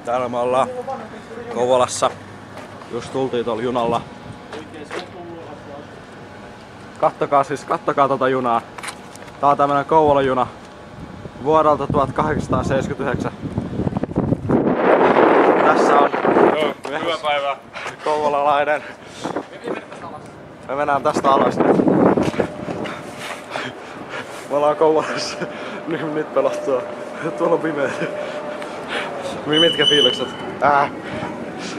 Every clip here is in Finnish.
Täällä me ollaan Kouvolassa. Just tultiin tuolla junalla. Kattokaa tota junaa. Tää on tämmönen Kouvolan juna vuodelta 1879. Tässä on hyvä päivä. kouvolalainen. Me mennään tästä alas nyt. Me ollaan Kouvolassa. Nyt pelottaa. Tuolla on pimeä. Mitkä fiilikset?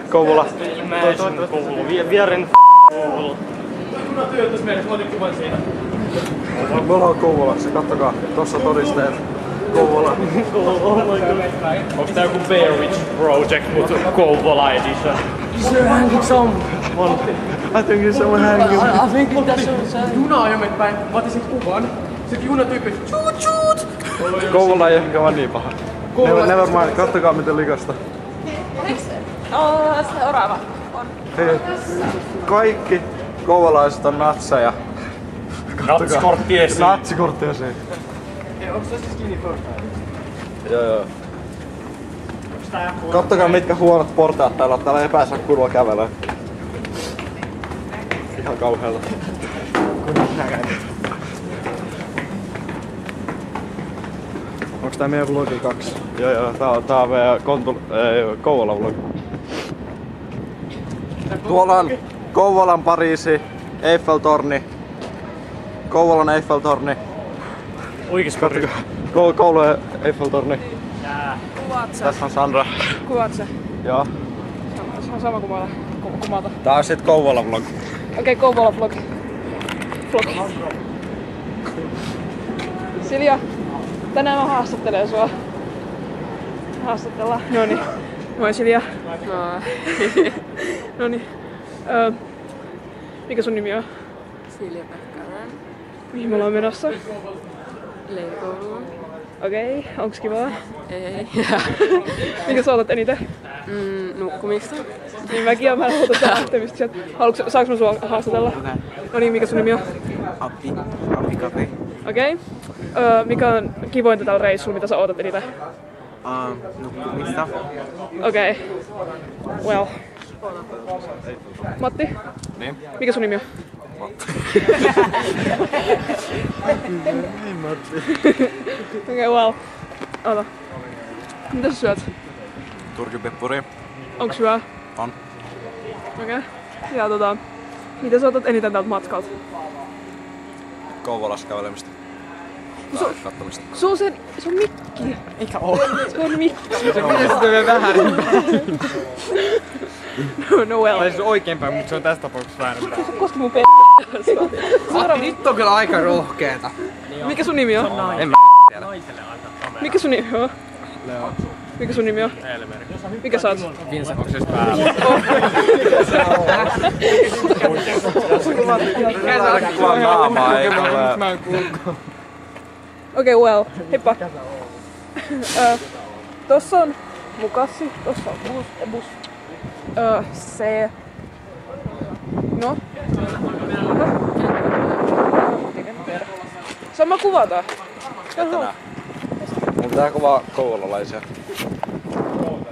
Kouvola. Vieren Kouvola. Juna työtäs meille, mä otin kuvan siinä. Me ollaan Kouvolassa, kattokaa. Tossa todisteet. Kouvola. Onks tää joku Bear Witch Project, mut Kouvola edition? Is there hanging someone? I think it's someone hanging. I think that's someone. Juna ajoi meitä päin. Mä otin sit kuvan. Sit junatyyppi chuut chuut! Kouvola ei ehkä vaan niin paha. Never mind, kattokaa miten likasta. Se orava on. Hei, kaikki kouvolaiset on natseja. Natsikorttiesi. Natsikorttiesi. Onks tässä skinny first time? Joo. Kattokaa mitkä huonot portaat täällä on. Täällä ei pääse kurva kävelemään. Ihan kauhealla. Onks tää meidän vlogi 2? Joo, tää on meidän Kouvolan vlogi. Tuolla on Kouvolan Pariisi, Eiffeltorni. Kouvolan Eiffeltorni. Oikees Pariisi. Kouvolan Eiffeltorni. Kuvaat sä? Tässä on Sandra. Kuvaat sä? Joo. Se on sama kumata. Tää on sit Kouvolan vlog. Okei, Kouvola vlog. Silja, tänään mä haastattelen sua. Haastattellaan. Noniin. Moi Silja. Noniin. Mikä sun nimi on? Silja Pekkanen. Mihin me ollaan menossa? Leikouluun. Okei, onks kivaa? Ei. Mikä sä otat eniten? Nukkumista. Niin mäkin mä otan tää lähtemistä sieltä. Saanko mä sua haastatella? No niin, mikä sun nimi on? Appi Cafe. Okei. Mikä on kivointa tällä reissulla, mitä sä ootat eniten? Nukkumista. Okei. Well. Matti? Niin? Mikä sun nimi on? Ei Matti. Okei, well. Ota. Mitä sä syöt? Turkipeppuri. Onks hyvää? On. Okei. Ja mitä sä otat eniten tältä matkalta? Kouvolassa kävelemistä. Kattomista. Se on mikki. Eikä oo. Se on mikki. Se pitäisi vielä vähän No well. Tai se oikeinpäin, mutta se on tässä tapauksessa väärinpäin. Se koski mun Nyt on kyllä aika rohkeeta. Mikä sun nimi on? En mä tiedä. Mikä sun nimi on? Leo. Mikä sun nimi on? Elmeri. Mikä sä oot? Vincent. Onks se päällä? Kuvaa naamaa, ei ole. Mä en kuullut. Okei, well. Heippa. Tossa on mukassi, tossa on bus. Se... No? Sama kuvata. Tänään. Mun pitää kuvaa kouvolalaisia.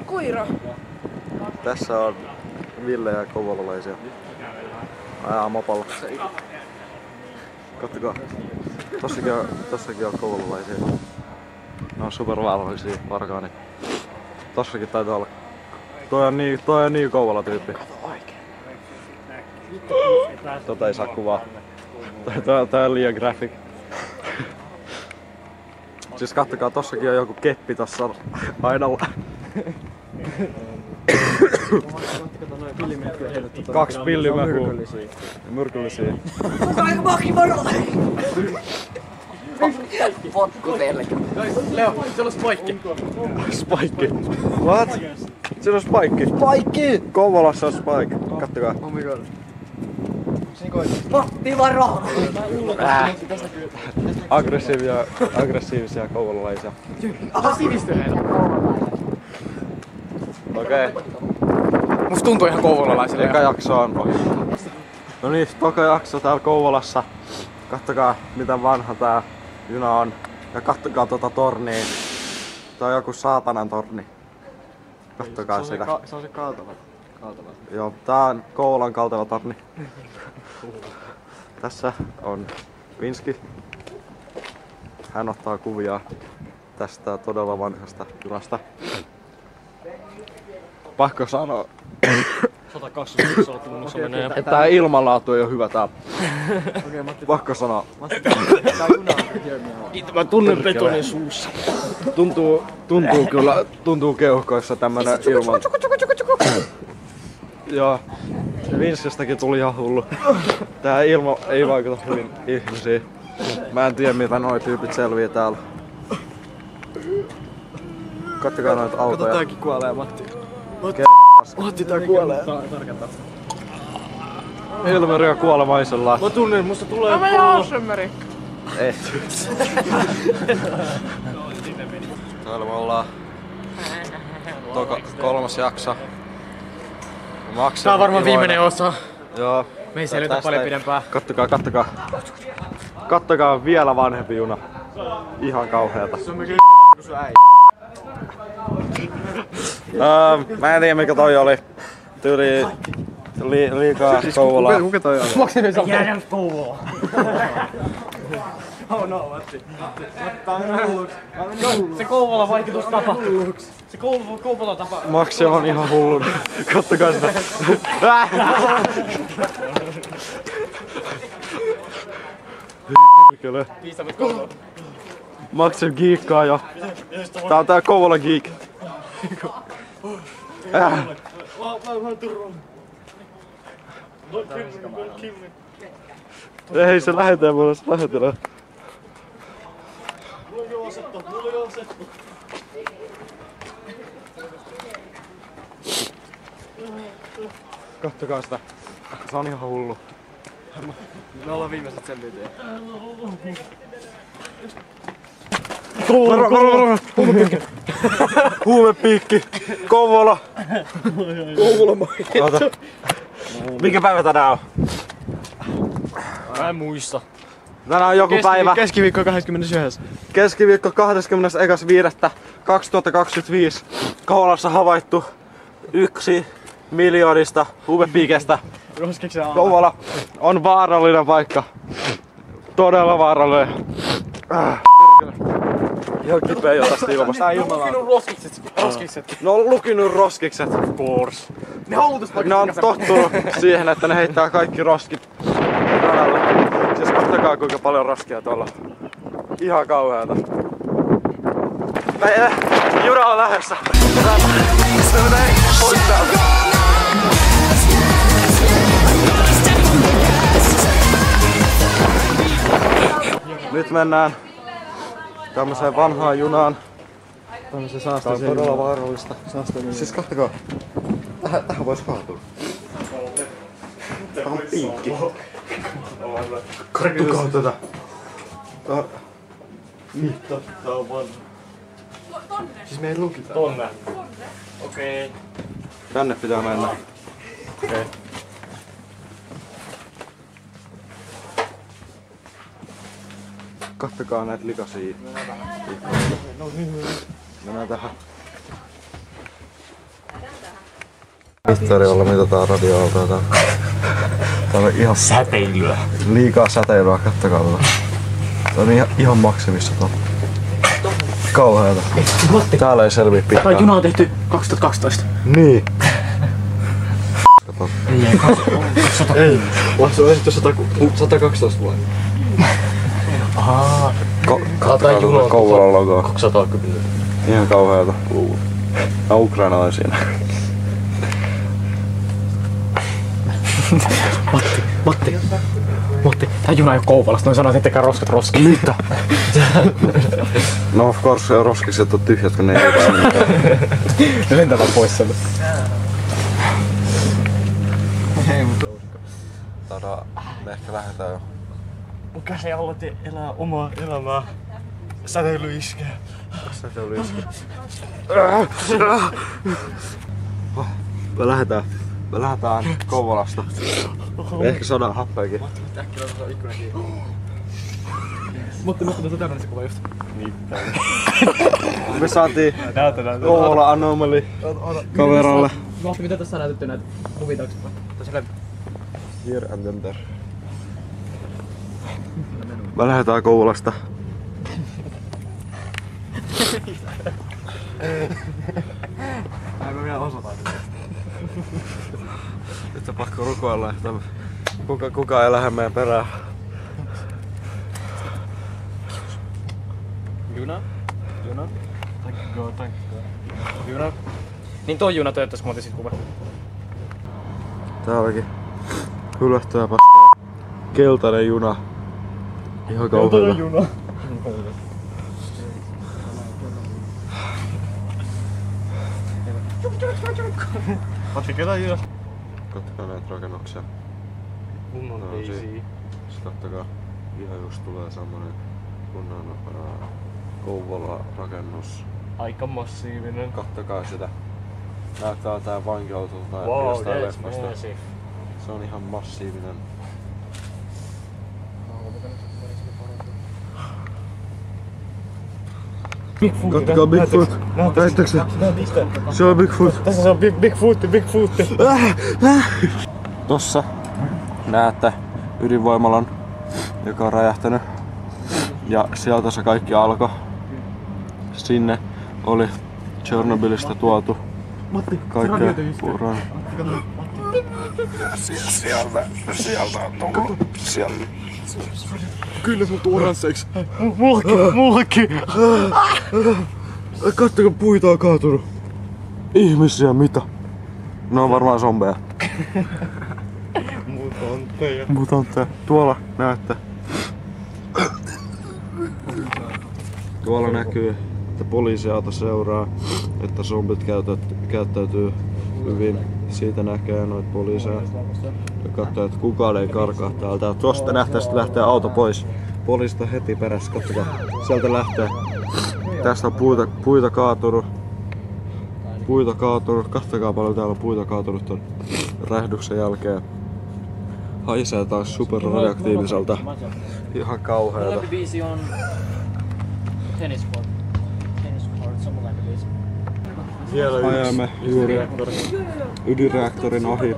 Koira. Tässä on Ville ja kouvolalaisia. Ajaa mopolla. Kattokaa. Tossakin on kouvolalaisia. Ne on supervaarallisia varkaani. Tossakin taitaa olla. Toi on niin Kouvola tyyppi. Tota ei saa kuvaa. Tää on liian graphic. Siis kattokaa, tossakin on joku keppi tossa aidalla. 2 pillimehua. Myrkyllisiä. Potku teille. Leo, siellä on Spike. Spike. What? Siellä on Spike. Spike! Kouvolassa on Spike. Kattokaa. Oh my god. Matti varo! Aggressiivisia kouvolalaisia. Sivistyneitä. Okei. Musta tuntuu ihan kouvolalaiselle. Eka jakso on ohi. No niin, toka jakso täällä Kouvolassa. Kattokaa miten vanha tää juna on. Ja kattokaa tota tornia. Tää on joku saatanan torni. Kattokaa sitä. Se on se kaatava. Joo, tää on Kouvolan kalteva torni. Tässä on Vinski. Hän ottaa kuvia tästä todella vanhasta junasta. Pakko sanoa, 120 tunnissa menee. että tää ilmanlaatu ei oo hyvä täällä. Pakko sanoa. Mä tunnen betonin suussa. Tuntuu keuhkoissa tämmönen ilman. Joo. Vinskistäkin tuli ihan hullu. Tää ilma ei vaikuta hyvin ihmisiin. Mä en tiedä mitä noi tyypit selvii täällä. Kattokaa noita autoja. Kato tääkin kuolee Matti. Matti tää kuolee. Ilmeri on kuolemaisella. Mä tunnen, musta tulee Mä jaan sömmeri. Ei. Täällä me ollaan. Kolmas jakso. Tää on varmaan viimeinen osa. Joo. Me ei selvitä paljon pidempää. Kattokaa. Kattokaa vielä vanhempi juna. Ihan kauheeta. Se on melkein kuin sun äiti. Mä en tiedä mikä toi oli. Tyyli liikaa Kouvolaa. Kuka toi on? Jäädään Kouvola. Oh no, Matti. Se Kouvola vaikutus tapahtuu. Se Kouvola tapahtuu. Maksi on ihan hullu. Kattokaa sitä. Perkele. Maksi giikkaa jo. Tää on tää Kouvola geek. Ei se lähetee mulle, se lähetellä. Kattokaa sitä. Se on ihan hullu. Me ollaan viimeiset selviytyjät. Huumepiikki. Kouvola. Mikä päivä tänään on? Mä en muista. Tänään on joku päivä. Keskiviikko 21. Keskiviikko 21.5.2025. Kouvolassa havaittu 1 miljoonista huumepiikestä. Kouvola on vaarallinen paikka. Todella vaarallinen. Ihan kipeä jo tästä ilmasta. Tää ilmanlaatu. Roskikset. Ne on lukinut roskikset. Course. Ne on tottunut siihen, että ne heittää kaikki roskit radalle. Siis katsokaa kuinka paljon roskia tuolla. Ihan kauheata. Juna on lähdössä. Nyt mennään tämmöiseen vanhaan junaan. Tämmösen Tää on saasteeseen. todella vaarallista. Siis kattokaa. Tähän vois kaatua. Tää on pinkki. Kattokaa tätä. Tää on vanha. Siis me ei lukita. Tonne. Okei. Tänne pitää mennä. Okei. Kattokaa näitä likaisia. Mennään tähän. Historialla mitataan radioaaltoja täällä. Täällä on ihan Säteilyä. liikaa säteilyä, kattokaa tätä. Tää on ihan maksimissa tuolla. Kauheeta. Täällä ei selviä pitkään. Tää juna on tehty 2012. Niin. Ei. Se on esitty 112 vuonna. Ahaa. Kattokaa tätä Kouvolan logoa. 210. Ihan kauheeta. Mä ukrainalaisia. Matti, tää juna ei oo Kouvolasta, noin sanoit, ettekä roskat roskiin. Mitä? No of course roskikset on tyhjät, kun ne ei ole mitään. Ne lentävät pois sieltä. Me ehkä lähdetään jo. Mun käsi aloitti elää omaa elämää. Säteily iskee. Säteily iskee. Me lähdetään Kouvolasta. Me ehkä saadaan happeakin. Mutta tässä on tämmönen se kuva just. Me saatiin Kouvola Anomaly kameralle. Vahti, mitä tässä on näytetty näitä kuvia taaksepäin? Here and then there. Me lähdetään Kouvolasta. Mä vielä osataan sitä. Nyt on pakko rukoilla, että kukaan ei lähde meidän perään. Juna? Juna? Niin tuo juna toivottavasti mä otin sit kuvan. Tää olikin hylättyä paskaa. Keltainen juna. Ihan kauheeta. Keltainen juna. Ootko keltainen juna? Kattokaa näitä rakennuksia. Kunnon Daisy. Kattokaa. Ihan just tulee semmonen kunnon Kouvola-rakennus. Aika massiivinen. Kattokaa sitä. Näyttää tää vankeutulta jostain leffasta. Se on ihan massiivinen. Kattokaa Bigfoot. Näettekö se? Se on Bigfoot. Tässä se on Bigfoot. Tossa näette ydinvoimalan, joka on räjähtänyt. Ja sieltä se kaikki alkoi. Sinne oli Tchernobylistä tuotu kaikkea puuraa. Sieltä. Kyllä mut oransseiksi. Mullekin! Kattokaa, puita on kaatunut. Ihmisiä mitä? Ne on varmaan zombeja. Mutantteja. Tuolla näette. Tuolla näkyy, että poliisiauto seuraa, että zombit käyttäytyy hyvin. Siitä näkee noita poliiseja. Ja katsoo, että kukaan ei karkaa täältä. Tuosta nähtävästi lähtee auto pois. Poliisit on heti perässä, katsokaa. Sieltä lähtee. Tästä on puita kaatunut. Katsokaa paljon täällä on puita kaatunut ton räjähdyksen jälkeen. Haisee taas superradioaktiiviselta. Ihan kauheeta. Ajamme juuri ydinreaktorin ohi.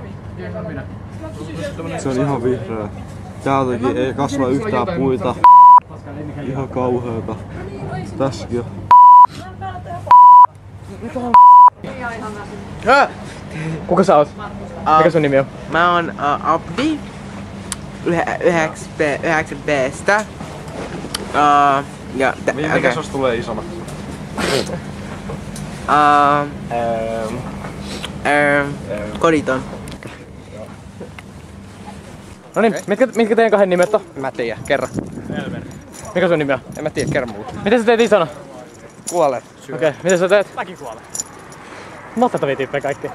Se on ihan vihreä. Täältäkin ei kasva yhtään puita. Ihan kauheeta. Tässäkin on. Kuka sä oot? Mikä sun nimi on? Mä oon Abdi 9B:stä. Mikä sos tulee isommaksi? Koditon. No niin, mitkä teidän kahden nimet on? Mä tiedä, kerro. Mikä sun nimi on? En mä tiedä, kerro mulle. Miten sä teet isona? Kuolee. Okei, miten sä teet? Mäkin kuolen. Mahtavia tyyppejä kaikki.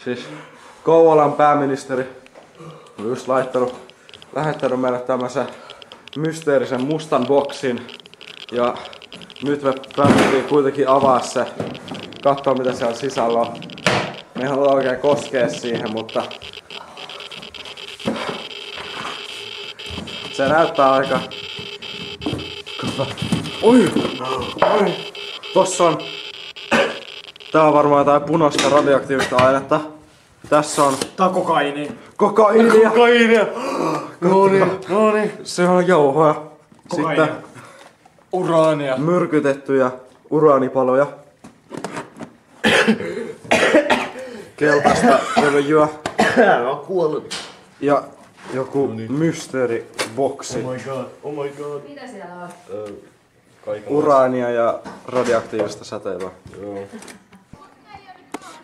Siis Kouvolan pääministeri on just lähettänyt meille tämmösen mysteerisen mustan boksin. Ja nyt me päätettiin kuitenkin avaa se, katsoa mitä siellä sisällä on. Me ei haluta oikein koskea siihen, mutta se näyttää aika... Oi! Tossa on... Tää on varmaan jotain punaista radioaktiivista ainetta. Tässä on... Tää on kokaiini. Kokaiinia! Kokaiinia! Noniin. Se on jauhoja. Sitten... Uraania. Myrkytettyjä uraanipaloja. Keltaista öljyä. Täällä on kuollut. Ja joku mysteeriboksi. Oh my god. Mitä siellä on? Uraania ja radioaktiivista säteilyä.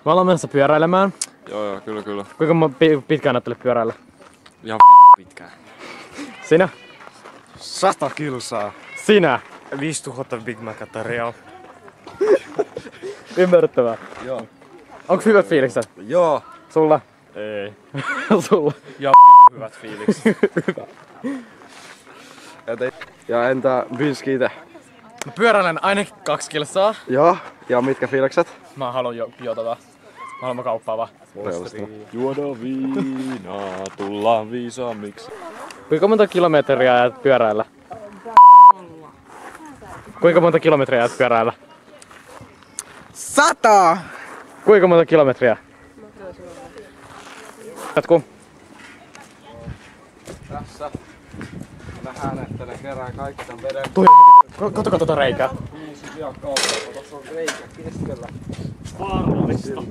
Me ollaan menossa pyöräilemään. Joo, kyllä. Kuinka pitkään ajattelet pyöräillä? Ihan pitkään. Sinä? 100 kilsaa. Sinä? 5000 Big Mac tarjoaa. Ymmärrettävää. Joo. Onko hyvät fiilikset? Joo. Sulla? Ei. Sulla? Ja hyvät fiilikset. Hyvä. Ja entä Vinski ite? Mä pyöräilen ainakin 2 kilsaa. Joo. Ja mitkä fiilikset? Mä haluan mä haluan kauppaa vaan. Juodaan viinaa, tullaan viisaammiksi. Kuinka monta kilometriä ajat pyöräillä? Kuinka monta kilometriä ajat pyöräillä? 100! Kuinka monta kilometriä? Jatkuu. Tässä nähdään, että ne kerää kaikki tän veden. Katsokaa tota reikää. Tuossa on reikä keskellä. Vaarallista.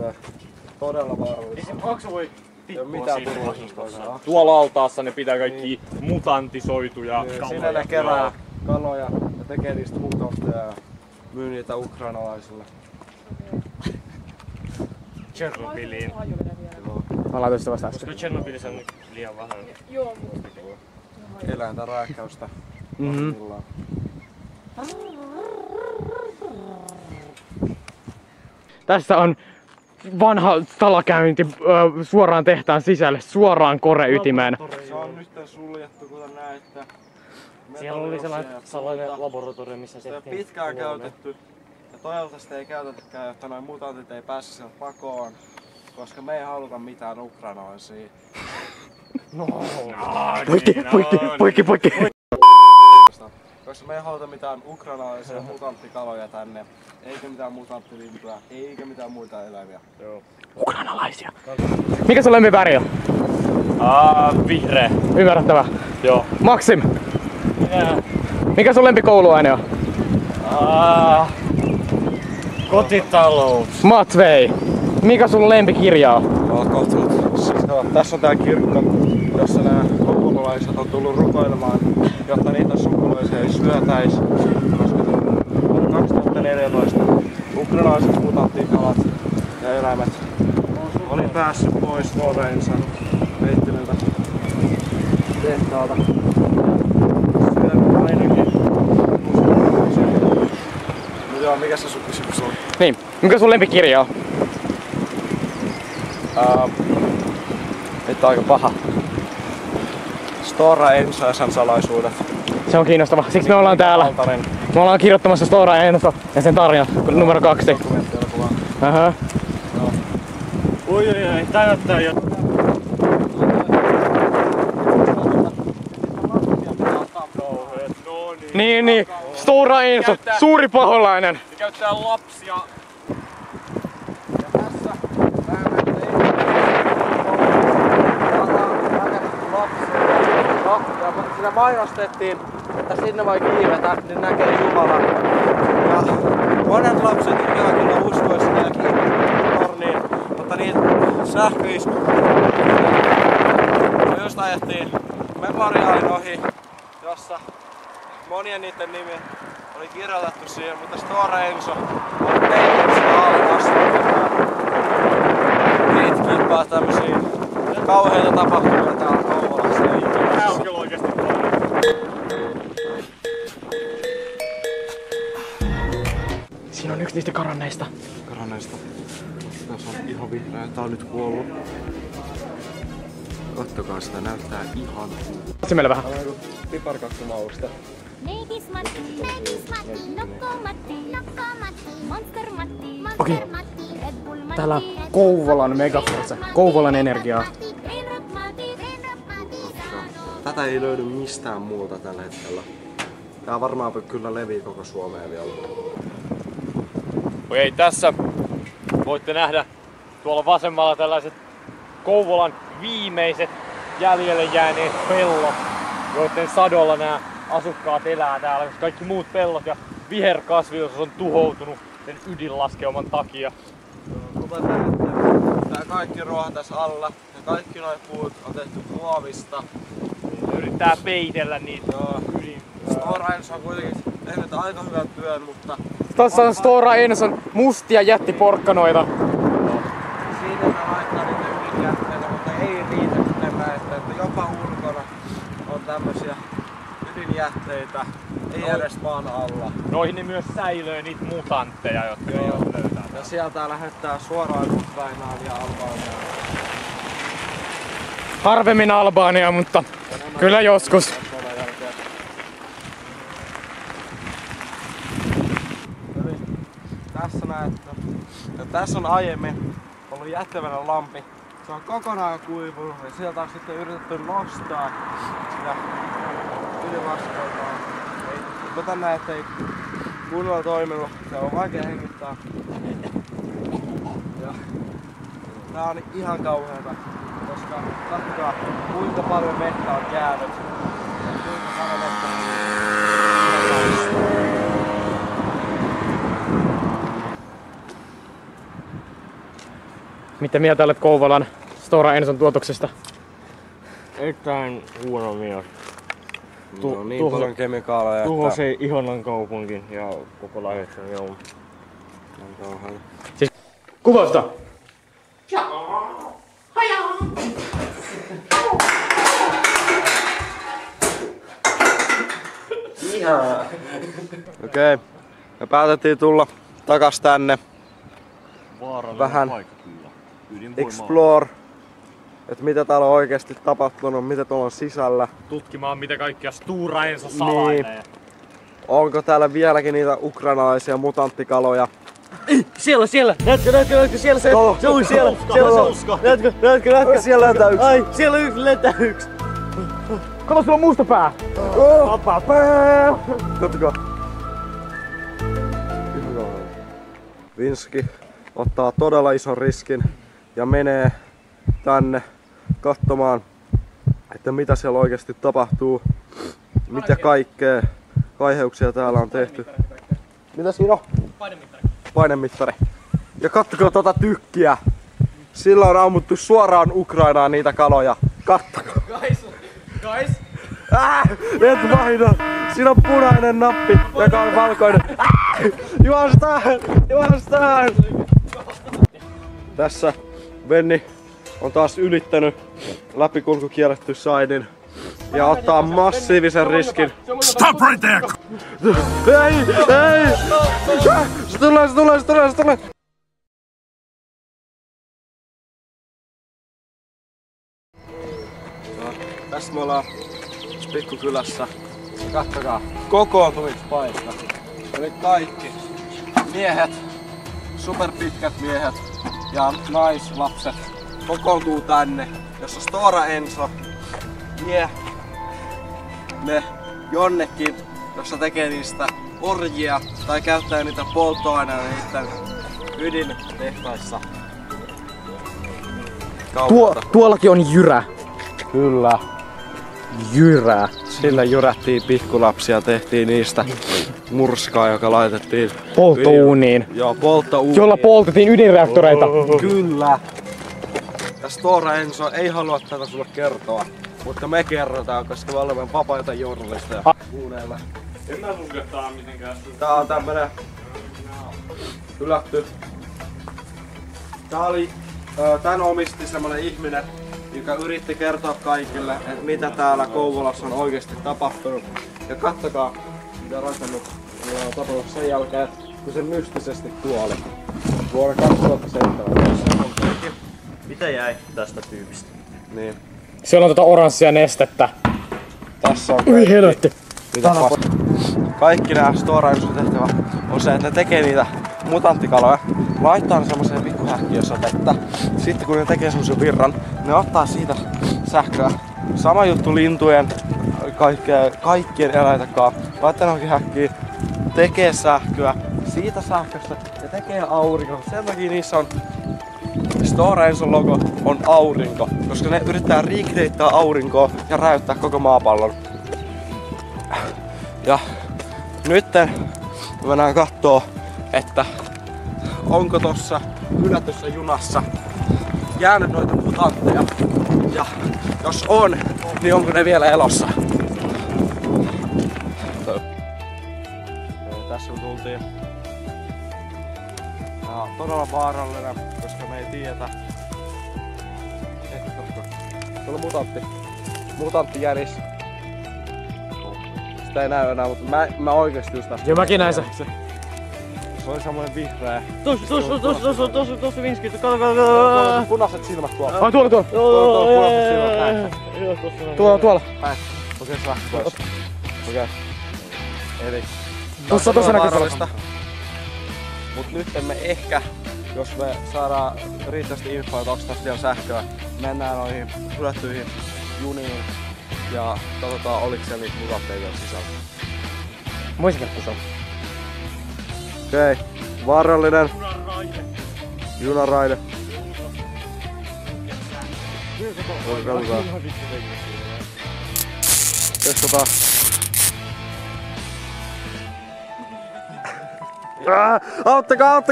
Todella vaarallista. Onko se voi Ei oo mitään turvallisuustoimintaa. Tuolla altaassa ne pitää kaikki mutantisoituja Siinä ne kerää kaloja ja tekee niistä mutantteja ja myy niitä ukrainalaisille. Tchernobyliin. Mä laitoin sitä vasta äsken. Koska Tchernobylissä on liian vähän. Eläintä rääkkäystä. Tässä on vanha salakäynti suoraan tehtaan sisälle, suoraan koreytimeen. Se on nyt suljettu, kuten näette. Siellä oli sellainen laboratorio, missä Se on tehtiin pitkään käytetty. Ja toivottavasti ei käytetäkään, jotta noin mutantit ei pääse sieltä pakoon. Koska me ei haluta mitään ukrainalaisia. Poikki! Koska me ei haluta mitään ukrainalaisia mutanttikaloja tänne. Eikä mitään mutanttilintuja, eikä mitään muita eläimiä. Ukrainalaisia. Mikä sun lempiväri on? Vihreä. Ymmärrettävää. Joo. Maksim! Mikä sun lempikouluaine on? Kotitalous. Matvei! Mikä sun lempikirja on? Kohta, tässä on tää kirkko, jossa nämä koululaiset on tullut rukoilemaan, jotta niitä sukulaisia ei syötäis. Koska vuonna 2014 ukrainalaiset mutanttikalat ja eläimet oli päässyt pois Noreensa veittilöltä tehtaalta. Syönyt ainakin muslimilaisia. Mut joo, mikä se sun kysymys on? Niin, mikä sun lempikirja on? Nyt on aika paha. Stora Enso ja sen salaisuudet. Se on kiinnostava. Siksi me ollaan täällä. Valtanen Me ollaan kirjoittamassa Stora Enso ja sen tarina numero 2. dokumenttielokuva. Aha. Oi, tää näyttää jo. Niin. Stora Enso, suuri paholainen. Ne käyttää lapsia. Ja tässä näemme, että ja sitä mainostettiin, että sinne voi kiivetä, niin näkee Jumalan. Ja monet lapset ikävä kyllä uskoi sinne ja kiivettiin torniin, mutta niitä sähköisku. Me just ajettiin memoriaalin ohi, jossa monien niiden nimi oli kirjoitettu siihen, mutta Stora Enso on tehnyt sitä alle asti. Niitä kippaa tämmösiä kauheita tapahtumia täällä Kouvolassa ja Itälässä. Tää on kyllä oikeesti paljon. Siinä on yksi niistä karanneista. Karanneista. Tässä on ihan vihreä. Tää on nyt kuollut. Kattokaa sitä, näyttää ihan Se meillä vähän. piparkakkumausta. Neidis Matti, Nokko Matti, Monster Matti, Okei. Monster Matti, Red Bull Matti, Täällä Kouvolan Megaforce. Kouvolan energiaa. Tätä ei löydy mistään muuta tällä hetkellä. Tää varmaan kyllä levii koko Suomeen vielä. Okei, tässä voitte nähdä tuolla vasemmalla tällaiset Kouvolan viimeiset jäljelle jääneet pellot, joiden sadolla nämä asukkaat elää täällä, koska kaikki muut pellot ja viherkasvillisuus on tuhoutunut sen ydinlaskeuman takia. Kuten näette, tää kaikki ruoha tässä alla ja kaikki noi puut on tehty muovista. Ne yrittää peitellä niitä Joo. ydin. Stora Enso on kuitenkin tehnyt aika hyvän työn, mutta Tässä on Stora Enson mustia jättiporkkanoita. ydinjätteitä, mutta ei riitä kuten näette, että jopa ulkona on tämmösiä ydinjätteitä, ei edes maan alla. Noihin ne myös säilöö niitä mutantteja, jotka ei ole löytää. Ja sieltä lähettää suoraan Ukrainaan ja Albaniaan. Harvemmin Albania, mutta kyllä joskus. Eli tässä näette. Ja tässä on aiemmin ollut Jätteveden lampi. Se on kokonaan kuivunut ja sieltä on sitten yritetty nostaa sitä ydinvaskoiltaan. Kuten näette, ei kunnolla toiminut. Se on vaikea hengittää. Ja tää on ihan kauheeta, koska katsokaa kuinka paljon vettä on jäänyt. Ja kuinka paljon vettä on Mitä mieltä olet Kouvolan Stora Enson tuotoksesta? Erittäin huono mies. no, niin paljon kemikaaleja. Tuhosi ihanan kaupungin ja koko lähetön, joo. Siis kuvausta! Okei. Me päätettiin tulla takas tänne. Vähän explore, että mitä täällä on oikeasti tapahtunut, mitä tuolla on sisällä. Tutkimaan mitä kaikkia Stora Enso salailee. Niin. Onko täällä vieläkin niitä ukrainalaisia mutanttikaloja? Siellä! Näetkö, siellä se on siellä! Näetkö! Siellä lentää yksi. Ai, siellä lentää yksi! Kato, sulla on musta pää! Vapaa pää! Katsokaa. Vinski ottaa todella ison riskin ja menee tänne katsomaan, että mitä siellä oikeasti tapahtuu. Mitä kaikkea kaiheuksia täällä on tehty. Mitä siinä on? Painemittari. Ja kattokaa tota tykkiä. Sillä on ammuttu suoraan Ukrainaan niitä kaloja. Kattokaa. Guys! Et paina! Siinä on punainen nappi, joka on valkoinen. Juostaan! Tässä Venni on taas ylittänyt läpikulkukielletty saidin ja ottaa massiivisen riskin. Stop right there! Ei! Se tulee! Tässä me ollaan pikkukylässä. Kattokaa, kokoontumispaikka. Eli kaikki miehet, superpitkät miehet ja naislapset kokoontuu tänne, jossa Stora Enso vie ne jonnekin, jossa tekee niistä orjia tai käyttää niitä polttoaineena niiden ydintehtaissa. Tuollakin on jyrä. Kyllä. Jyrä. Sillä jyrättiin pikkulapsia, tehtiin niistä murskaa, joka laitettiin Polttouuniin. Joo, polttouuniin. Jolla poltettiin ydinreaktoreita. Kyllä. Ja Stora Enso ei halua tätä sulle kertoa, mutta me kerrotaan, koska me olemme vapaita journalisteja. Kuuneilla. En mä luke tää mitenkään. Tää on tämmönen hylätty. Tän omisti semmonen ihminen, joka yritti kertoa kaikille, että mitä täällä Kouvolassa on oikeasti tapahtunut. Ja kattokaa, mitä rakennut on tapahtunut sen jälkeen, kun se mystisesti kuoli. Vuonna 2007. Mitä jäi tästä tyypistä? Niin. Siellä on oranssia nestettä. Tässä on Ui helvetti. Kaikki nää Stora Enson tehtävä on se, että ne tekee niitä mutanttikaloja, laittaa ne semmoiseen pikkuhäkkiin, jossa on vettä. Sitten kun ne tekee semmoisen virran, ne ottaa siitä sähköä. Sama juttu lintujen, kaikkien eläintäkaan. Laittaa johonkin häkkiin, tekee sähköä siitä sähköstä ja tekee aurinko. Sen takia niissä on Stora Enson logo on aurinko, koska ne yrittää recreattaa aurinkoa ja räjäyttää koko maapallon. Ja nytten mennään kattoo, että onko tossa hylätyssä junassa jäänyt noita mutantteja. Ja jos on, niin onko ne vielä elossa? Tässä me tultiin. Tää on todella vaarallinen, koska me ei tiedetä siellä mutantti jänis. Sitä ei näy enää, mutta mä oikeesti just tästä. Joo, mäkin näin se. Se oli semmonen vihreä. Tuossa vinski, kato. Punaiset silmät tuolla. Ai tuolla. Tuolla punaiset silmät näin. Tuolla. Okei, se lähti pois. Okei. Eli Tossa vaarallista. Mut nyt me ehkä, jos me saadaan riittävästi infoa, että onks tässä vielä sähköä, mennään noihin hylättyihin juniin ja katsotaan oliks siellä niitä mutantteja vielä sisällä. Muisikeppu on. Okei, vaarallinen junaraide. Katsotaan. Testataan. Auttakaa!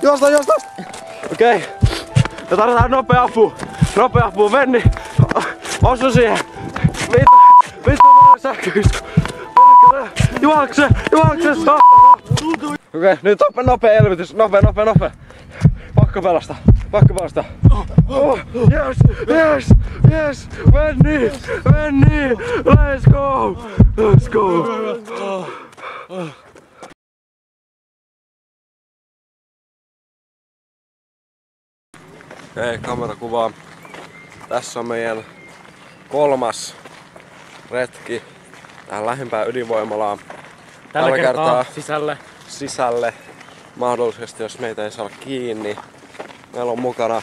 Juosta! Okei. Me tarvitaan nopea apu. Venni! Osu siihen! Vittu sähköisku! Juokse! Okei, nyt nopea elvytys. Nopea. Pakko pelastaa. Yes! Venni! Let's go! Okei, kamerakuvaa. Tässä on meidän 3. retki tähän lähimpään ydinvoimalaan. Tällä kertaa sisälle. Mahdollisesti, jos meitä ei saada kiinni. Meillä on mukana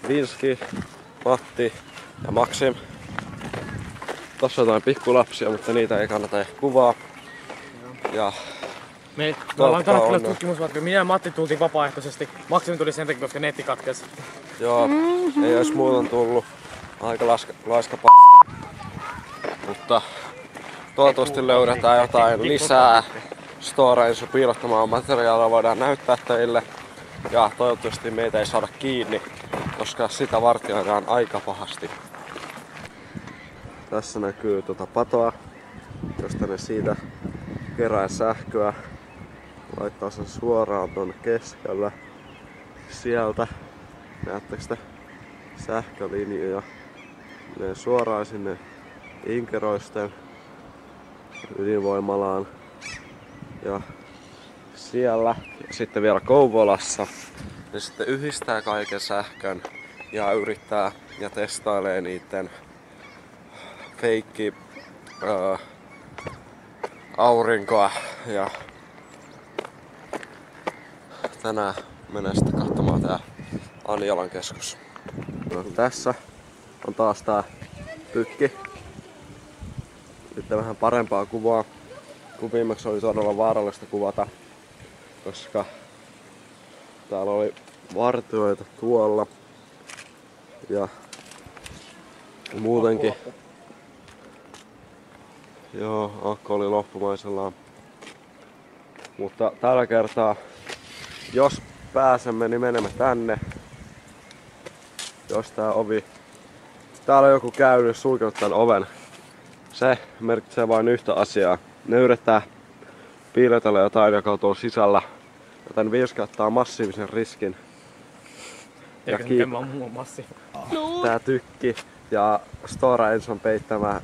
Vinski, Matti ja Maksim. Tossa on jotain pikkulapsia, mutta niitä ei kannata ehkä kuvaa. Ja me ollaan tällä kyllä tutkimusmatka. Minä ja Matti tultiin vapaaehtoisesti. Maksim tuli sen takia, koska netti katkesi. Joo, ei ois muuten tullut. Aika laiska paska. Mutta toivottavasti löydetään jotain lisää storeinsa piilottamaa materiaalia voidaan näyttää teille. Ja toivottavasti meitä ei saada kiinni, koska sitä vartioidaan aika pahasti. Tässä näkyy patoa, josta ne siitä kerää sähköä. Laittaa sen suoraan tuonne keskellä. Sieltä näettekö te sähkölinjoja? Menee suoraan sinne Inkeroisten ydinvoimalaan. Ja siellä ja sitten vielä Kouvolassa ne sitten yhdistää kaiken sähkön ja yrittää ja testailee niiden feikki aurinkoa ja tänään menee sitten katsomaan tää Anjalan keskus. No, tässä on taas tää pykki. Sitten vähän parempaa kuvaa. Kun viimeksi oli todella vaarallista kuvata, koska täällä oli vartijoita tuolla ja muutenkin. Joo, akku oli loppumaisellaan. Mutta tällä kertaa, jos pääsemme, niin menemme tänne. Jos tää ovi... Täällä on joku käynyt sulkenut tän oven. Se merkitsee vain yhtä asiaa. Ne yrittää piiletellä jotain, joka on tuolla sisällä. Joten Vinski ottaa massiivisen riskin. Ja muu massi. Tää tykki ja Stora Enson peittämä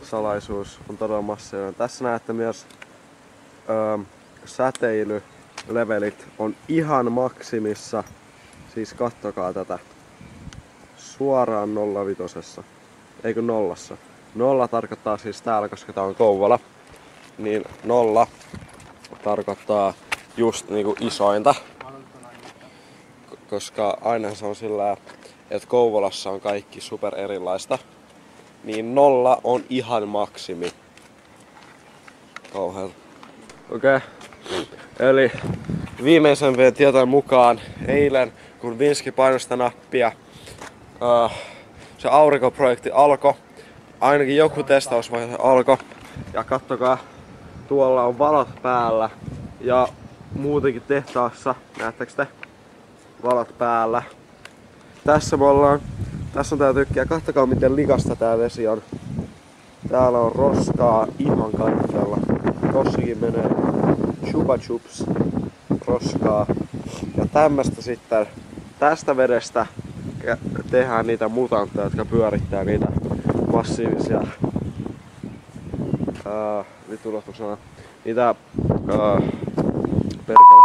salaisuus on todella massiivinen. Tässä näette myös säteilylevelit on ihan maksimissa. Siis kattokaa tätä. Suoraan 0,5. Eikö nollassa? 0 tarkoittaa siis täällä, koska tää on Kouvola. Niin 0 tarkoittaa just niinku isointa. Koska aina se on sillä, että Kouvolassa on kaikki super erilaista. Niin 0 on ihan maksimi. Kauheeta. Okei. Eli viimeisempien tietojen mukaan eilen, kun Vinski painoi sitä nappia, se aurinkoprojekti alkoi. Ainakin joku testausvaihe alkoi. Ja kattokaa, tuolla on valot päällä. Ja muutenkin tehtaassa, näettekö te? Valot päällä. Tässä me ollaan. Tässä on tää tykki ja kattokaa miten likasta tää vesi on. Täällä on roskaa ihan kaikkialla. Tossakin menee chupa chups roskaa. Ja tämmöstä sitten tästä vedestä tehdään niitä mutantteja, jotka pyörittää niitä massiivisia niitä perkele.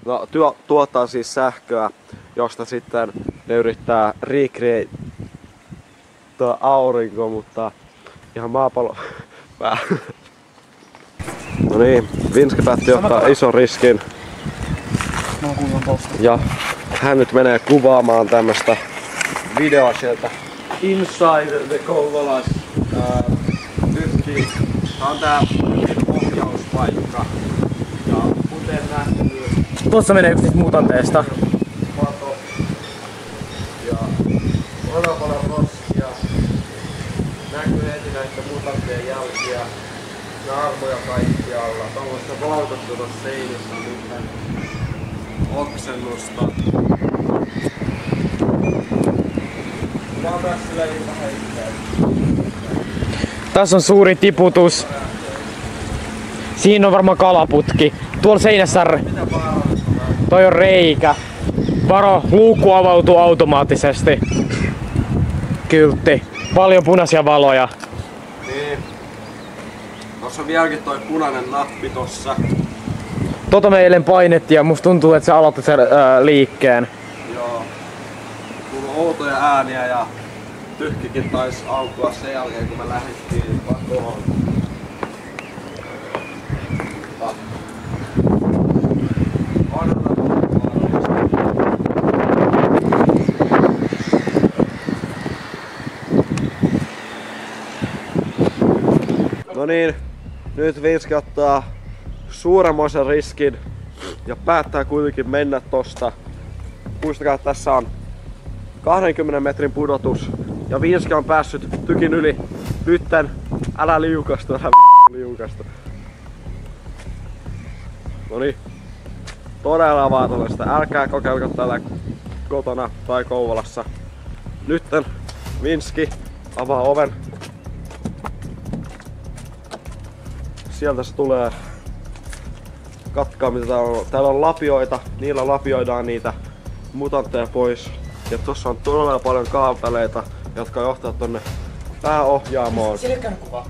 No, tuottaa siis sähköä, josta sitten ne yrittää recreate aurinko, mutta ihan maapallo No niin, Vinske päätti ottaa ison riskin. Ja hän nyt menee kuvaamaan tämmöstä videoa sieltä Inside the Kouvolas Tykki. Tää on tää ohjauspaikka. Ja kuten nähty, Tuossa menee yksi mutanteesta. pato ja paljon roskia. Näkyy heti näitä mutanteen jälkiä. Naarmoja kaikkialla. Tommoista valkoista tuossa seinissä on mitään oksennusta. Mä oon tässä silleen niin vähän itseään. Tässä on suuri tiputus. Siinä on varmaan kalaputki. Tuolla seinässä toi on reikä. Varo, luukku avautuu automaattisesti. Kyltti. Paljon punaisia valoja. Niin. Tossa on vieläkin toi punainen nappi tossa. Tota me eilen painettiin ja musta tuntuu, että se aloitti sen liikkeen. Joo. Kuuluu outoja ääniä ja Tyhkikin taisi aukua sen jälkeen kun me lähdettiin pakoon. No niin, nyt Vinske ottaa suuremmoisen riskin ja päättää kuitenkin mennä tosta. Muistakaa, että tässä on 20 metrin pudotus ja Vinske on päässyt tykin yli. Nytten älä liukastu, älä liukastu. Noniin, todella vaatollista. Älkää kokeilko täällä kotona tai Kouvolassa. Nytten Vinski avaa oven. Sieltä se tulee. Katkaa mitä täällä on. Täällä on lapioita. Niillä lapioidaan niitä mutantteja pois. Ja tossa on todella paljon kaapeleita, jotka johtaa tonne pääohjaamoon. kuva.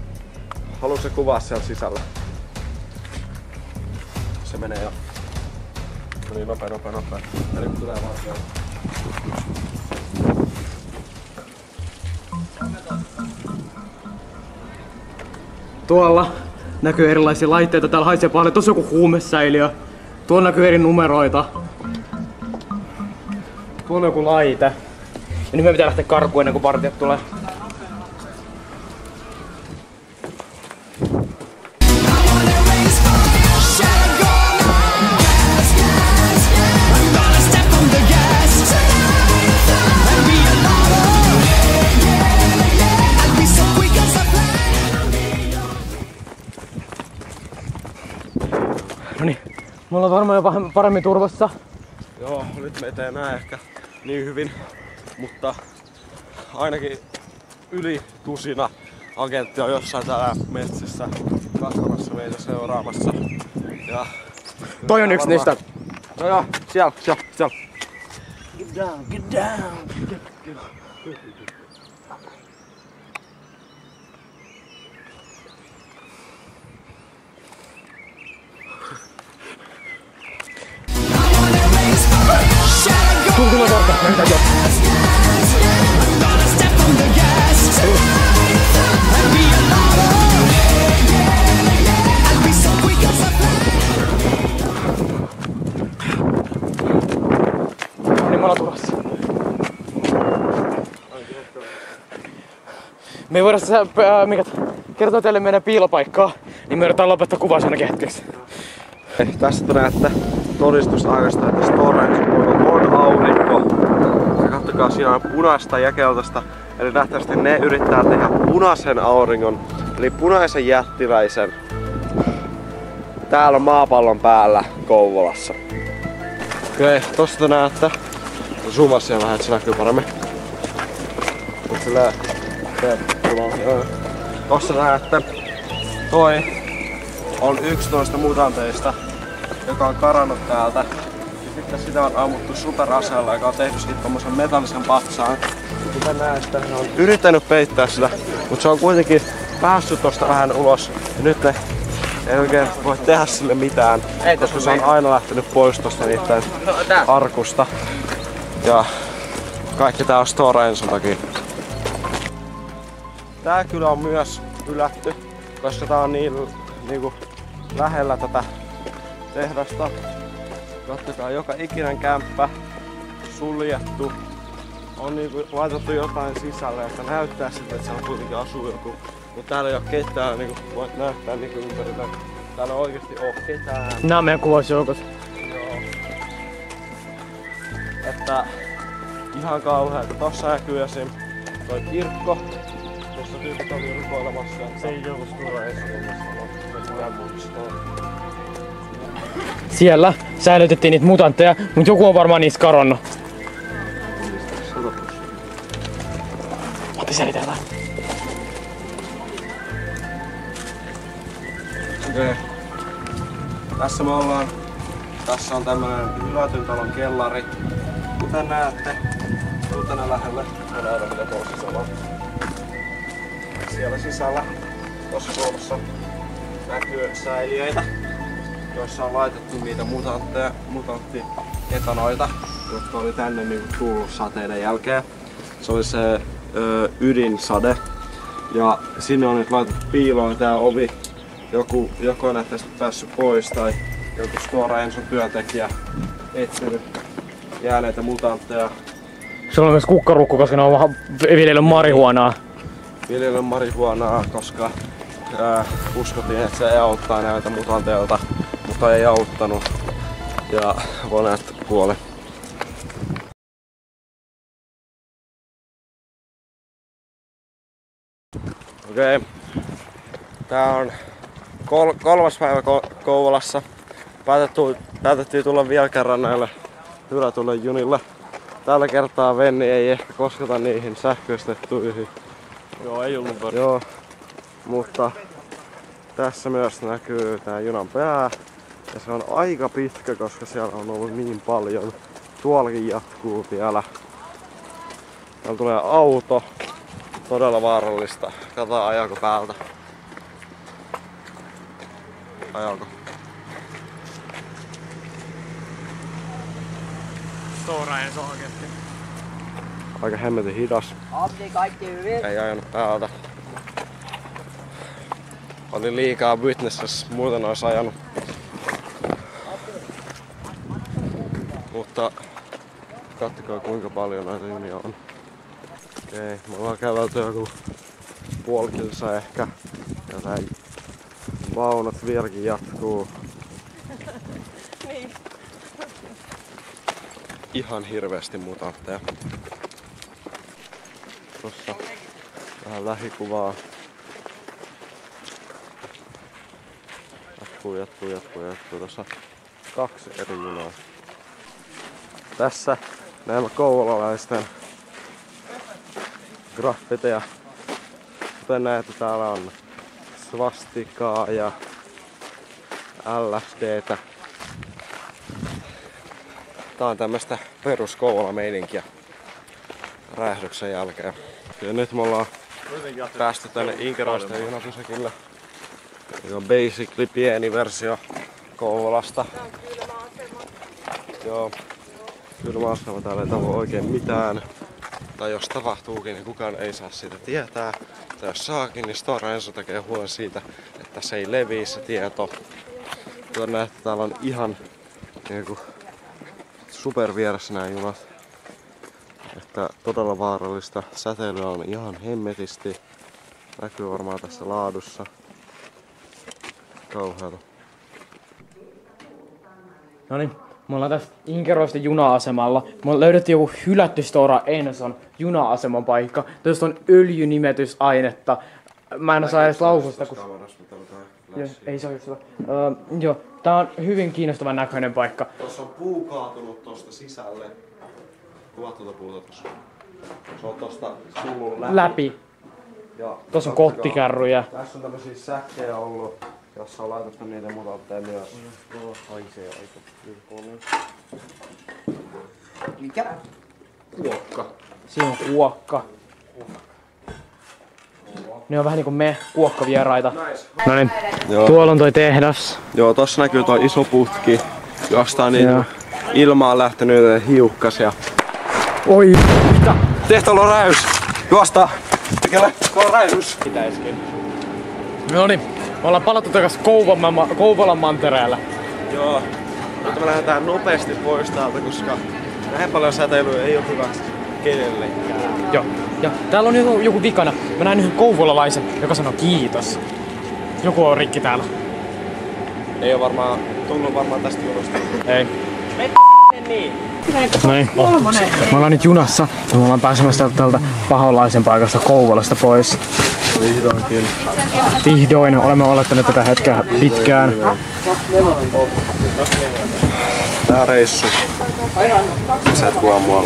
Haluatko se kuvaa siellä sisällä? Se menee jo. No niin, nopea. Eli kun tulee vaan siellä. Tuolla näkyy erilaisia laitteita, täällä haisee paljon, tossa on joku huumesäiliö. Tuolla näkyy eri numeroita. Tuolla on joku laite. Ja nyt meidän pitää lähteä karkuun ennen kuin partijat tulee. Noniin, me ollaan varmaan jo vähän paremmin turvassa. Joo, nyt meitä ei näe ehkä niin hyvin, mutta ainakin yli tusina agenttia on jossain täällä metsissä kasvamassa meitä seuraamassa. Ja Toi on yksi niistä. No joo, siellä. Get down. Tulko mä kohta, näytän jo. Niin me ollaan tulossa. Me ei voida kertoa teille meidän piilopaikkaa, niin me yritetään lopettaa kuvaa ainakin hetkeksi. Tästä näette todistusaikasta, että Storage on aurinko. Ja kattokaa, siinä on punaista ja keltaista. Eli nähtävästi ne yrittää tehdä punaisen auringon, eli punaisen jättiläisen täällä maapallon päällä Kouvolassa. Okei, tosta näette. Zoomaa siellä vähän, että se näkyy paremmin. Tossa näette. Toi on yksi noista mutanteista, joka on karannut täältä. Sitten sitä on ammuttu superaseella, joka on tehnyt siitä tommosen metallisen patsaan. Kuten näette, ne on yrittänyt peittää sitä, mutta se on kuitenkin päässyt tosta vähän ulos. Ja nyt ne ei oikein voi tehdä sille mitään, koska se on aina lähtenyt pois tosta niiden arkusta. Ja kaikki tää on Stora Enson takia. Tää kyllä on myös hylätty, koska tää on niinku lähellä tätä tehdasta. Katsokaa, joka ikinen kämppä suljettu. On niinku laitettu jotain sisälle, että näyttää siltä, että siellä kuitenkin asuu joku. Mutta täällä ei oo ketään, niinku voit näyttää niinku ympärillä. Täällä ei oikeesti oo ketään. Nää on meidän kuvausjoukot. Joo. Että ihan kauheeta. Tossa näkyy esim. Toi kirkko, jossa tyypit oli rukoilemassa. Se ei joku Stora Enson. Siellä säilytettiin niitä mutantteja, mut joku on varmaan niistä kadonnut. Otti selitellään. Okei. Tässä me ollaan. Tässä on tämmönen hylätyn talon kellari. Kuten näette, tuu tänne lähelle. Mä näytän mitä tuolla sisällä on. Siellä sisällä, tossa kulmassa, näkyy säiliöitä, joissa on laitettu niitä mutanttietanoita, jotka oli tänne niinku tullut sateiden jälkeen. Se oli se ydinsade. Ja sinne on nyt laitettu piiloon tää ovi. Joku on näistä päässyt pois tai joku Stora Enson työntekijä etsinyt jääneitä mutantteja. Sulla on myös kukkarukku, koska ne on vähän viljellyt marihuonaa. Viljellyt marihuonaa, koska uskottiin, että se auttaa näitä mutanteilta, mutta ei auttanut. Ja monet kuoli. Okei. Tää on kolmas päivä Kouvolassa. Päätettiin tulla vielä kerran näille hylätyille junille. Tällä kertaa Venni ei ehkä kosketa niihin sähköistettuihin. Joo, ei ollut väärin. Joo, mutta tässä myös näkyy tää junan pää. Ja se on aika pitkä, koska siellä on ollut niin paljon. Tuollakin jatkuu vielä. Täällä tulee auto. Todella vaarallista. Katsotaan ajaako päältä. Ajaako? Stora Enson oikeesti. Aika hemmetin hidas. Ei ajanut päältä. Oli liikaa Witnessessä, muuten ois ajanut. Mutta katsokaa kuinka paljon näitä junia on. Okei, me ollaan kävelty joku puoli kilsaa ehkä. Ja tää vaunut vieläkin jatkuu. Ihan hirveästi mutantteja. Tossa vähän lähikuvaa. Jatkuu. Tossa 2 eri junaa. Tässä näemme kouvolalaisten graffiteja. Kuten näette, täällä on svastikaa ja LSDtä. Tää on tämmöstä perus Kouvola-meininkiä räjähdyksen jälkeen. Ja nyt me ollaan päästy tänne Inkeroisten junapysäkille. Se on basically pieni versio Kouvolasta. Joo, kylmäasema täällä ei tapahdu oikein mitään. Tai jos tapahtuukin, niin kukaan ei saa siitä tietää. Tai jos saakin, niin Stora Enso tekee huolen siitä, että se ei levii se tieto. Kuten näette, täällä on ihan niinku super vieressä nämä junat. Että todella vaarallista. Säteilyä on ihan hemmetisti. Näkyy varmaan tässä laadussa. Kauheata. Noniin, me ollaan tässä Inkeroisten juna-asemalla. Me löydettiin joku hylätty Stora Enson juna-aseman paikka. Tuosta on öljynimetysainetta. Mä en osaa edes lausua sitä, kun... Ei se ole just sitä. Joo, tää on hyvin kiinnostavan näköinen paikka. Tuossa on puu kaatunut tosta sisälle. Kuvat tuota puuta tossa. Se on tosta tullut läpi. Läpi. Ja Tuossa on kottikärryjä. Tässä on tämmösiä säkkejä ollut, Jos sä laitat niitä, mut ottaa myös. Haisee aika paljon. Mikä? Kuokka. Siinä on kuokka. Ne on vähän niinku me kuokkavieraita. No niin, tuolla on toi tehdas. Joo, tossa näkyy toi iso putki, josta on niin ilmaan lähtenyt hiukkasia. Oi! Tehtaalla on räjys! Juosta! Mikäle? Tuolla on räjys! No niin, me ollaan palattu takas Kouvolan mantereelle. Joo. Nyt me lähdetään nopeasti pois täältä, koska näin paljon säteilyä ei oo hyväksi kenellekään. Joo. Ja täällä on joku vikana. Mä näin yhden kouvolalaisen, joka sanoo kiitos. Joku on rikki täällä. Ei oo varmaan tullut tästä jutusta. Ei. No niin. Me ollaan nyt junassa ja me ollaan pääsemässä tältä paholaisen paikasta Kouvolasta pois. Vihdoinkin. Vihdoin olemme olettaneet tätä hetkeä pitkään. Tää reissu. Sä et kuvaa mua.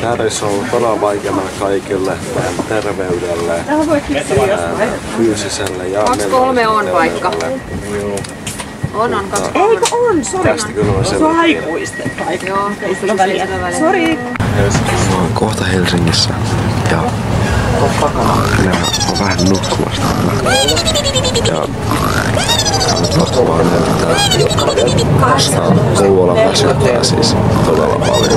Tää reissu on ollut todella vaikea meille kaikille. Meidän terveydelle, fyysiselle ja 2-3 on paikka. On 2-3. Eikö on? Sori. Tästä kyllä on Se on aikuisten paikka. Joo, ei sillä väliä. Sori. Mä oon kohta Helsingissä ja minä oon vähän nukkumasta. Ja pakko vaan näyttää, koska Kouvola väsyttää siis todella paljon.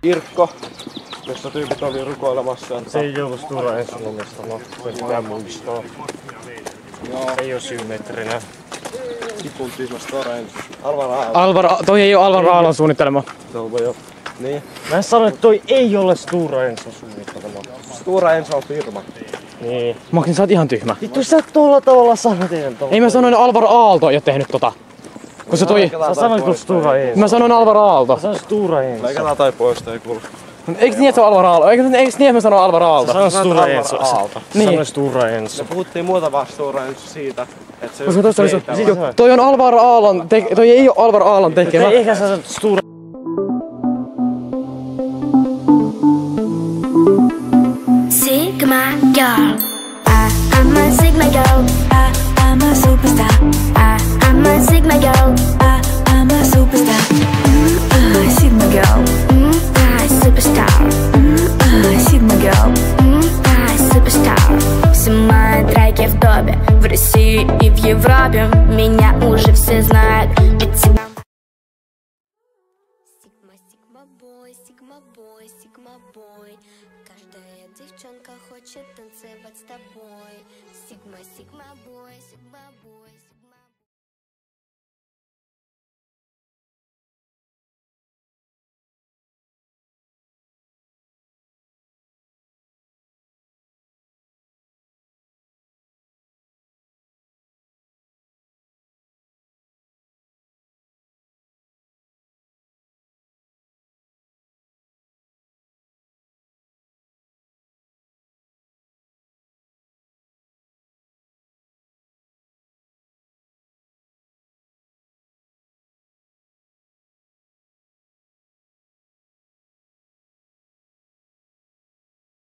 Kirkko, jossa tyypit oli rukoilemassa. Se ei ollut Stora Ensolomista, no se pitää muistaa. Joo. Ei oo symmetrinen. Tipun tyhmä Stora Enso. Toi ei oo Alvar Aallon suunnittelema. Se on jo. Niin. Mä sanoin, että toi ei ole Stora Enson suunnittelema. Stora Enso on firma. Niin. Maksin, sä oot ihan tyhmä. Vittu sä tolla tavalla sanoit Ei mä sanoin Alvar Aalto ei oo tehnyt tota. Kun se toi... Sä sanoit kun Stora Enso. Mä sanoin Alvar Aalto. Sä sanoit Stora Enso. Leikataan tai pois, ei kuulu. Eiks niin, että se on Alvar Aalto? Eiks niin, että mä sanon Alvar Aalto? Sä sanoit Stora Enso. Niin. Sanoit Stora Enso. Me puhuttiin muuta vaan Stora Enso siitä, että se Koska tossa oli se... Toi on Alvar Aallon toi ei oo Alvar Aallon tekemä. Eikä sä sanoit Stora... Sigma girl. I'm a Sigma girl. I'm a superstar. I'm a Sigma girl. I'm a superstar. Sigma girl. Superstar. Sigma girl. Superstar. Все мои треки в топе. В России и в Европе. Меня уже все знают. Ведь Sigma. Sigma boy, Sigma boy, Sigma boy. Каждая девчонка хочет танцевать с тобой. Sigma, Sigma boy, Sigma boy.